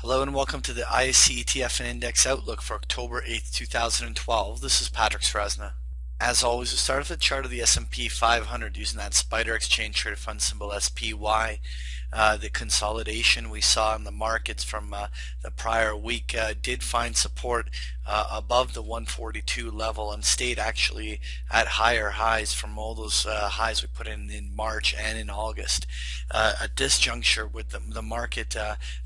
Hello and welcome to the ISE ETF and Index Outlook for October 8th, 2012. This is Patrick Strasna. As always, we start with the chart of the S&P 500 using that Spider Exchange Traded Fund symbol SPY. The consolidation we saw in the markets from the prior week did find support above the 142 level and stayed actually at higher highs from all those highs we put in March and in August. At this juncture, with the market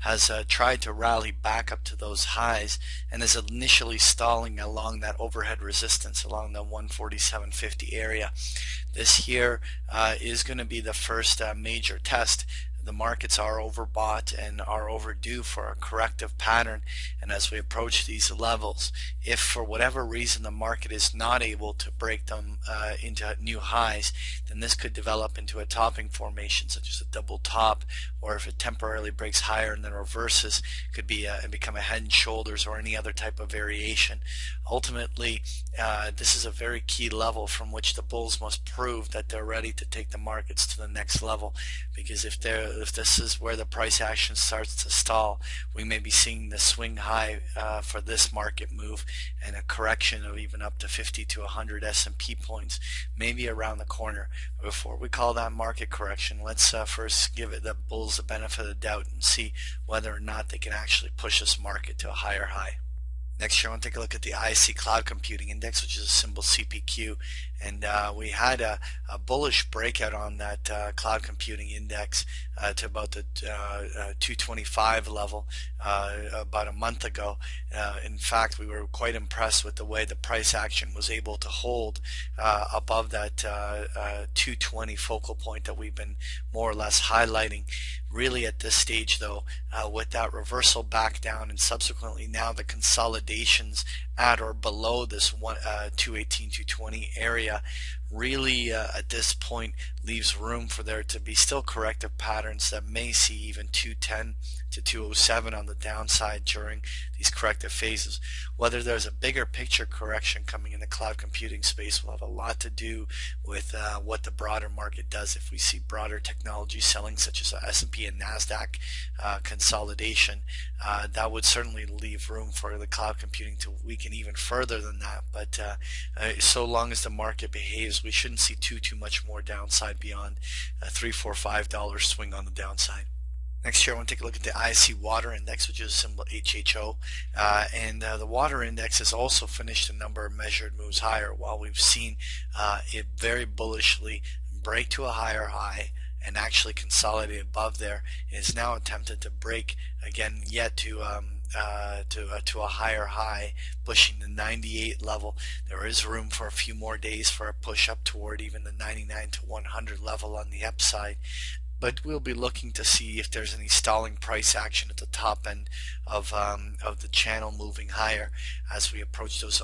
has tried to rally back up to those highs and is initially stalling along that overhead resistance along the 147.50 area. This here is going to be the first major test. The markets are overbought and are overdue for a corrective pattern, and as we approach these levels, if for whatever reason the market is not able to break them into new highs, then this could develop into a topping formation such as a double top, or if it temporarily breaks higher and then reverses, could be become a head and shoulders or any other type of variation. Ultimately, this is a very key level from which the bulls must prove that they're ready to take the markets to the next level, because if this is where the price action starts to stall, we may be seeing the swing high for this market move, and a correction of even up to 50 to 100 S&P points may be around the corner. Before we call that market correction, let's first give it the bulls the benefit of the doubt and see whether or not they can actually push this market to a higher high. Next here, I want to take a look at the ISE Cloud Computing Index, which is a symbol CPQ, and we had a bullish breakout on that Cloud Computing Index to about the 225 level about a month ago. In fact, we were quite impressed with the way the price action was able to hold above that 220 focal point that we've been more or less highlighting. Really at this stage though, with that reversal back down and subsequently now the consolidations at or below this 218, 220 area, really at this point leaves room for there to be still corrective patterns that may see even 210 to 207 on the downside during these corrective phases. Whether there's a bigger picture correction coming in the cloud computing space will have a lot to do with what the broader market does. If we see broader technology selling such as S&P and NASDAQ consolidation, that would certainly leave room for the cloud computing to weaken even further than that. But so long as the market behaves, we shouldn't see too much more downside beyond a $3, $4, $5 swing on the downside. Next here, I want to take a look at the ISE Water Index, which is symbol HHO, and the Water Index has also finished a number of measured moves higher. While we've seen it very bullishly break to a higher high and actually consolidate above there, it is now attempted to break again yet to a higher high, pushing the 98 level. There is room for a few more days for a push up toward even the 99 to 100 level on the upside. But we'll be looking to see if there's any stalling price action at the top end of the channel moving higher as we approach those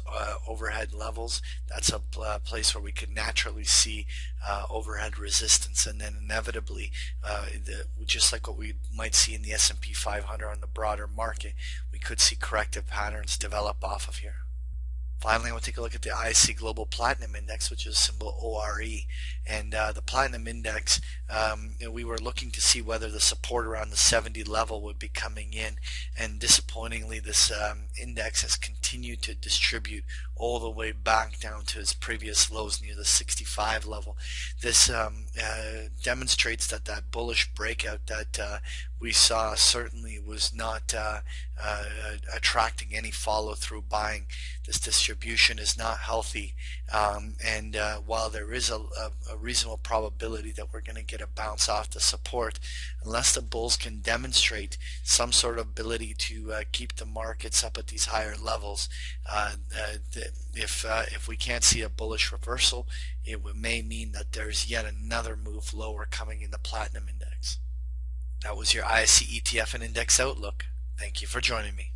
overhead levels. That's a place where we could naturally see overhead resistance, and then inevitably, just like what we might see in the S&P 500 on the broader market, we could see corrective patterns develop off of here. Finally, I want to take a look at the ISE Global Platinum Index, which is symbol ORE. And the Platinum Index, we were looking to see whether the support around the 70 level would be coming in. And disappointingly, this index has continued to distribute all the way back down to its previous lows near the 65 level. This demonstrates that that bullish breakout that we saw certainly was not attracting any follow-through buying. This distribution is not healthy, and while there is a reasonable probability that we're going to get a bounce off the support, unless the bulls can demonstrate some sort of ability to keep the markets up at these higher levels, if we can't see a bullish reversal, it may mean that there's yet another move lower coming in the Platinum Index. That was your ISE ETF and Index Outlook. Thank you for joining me.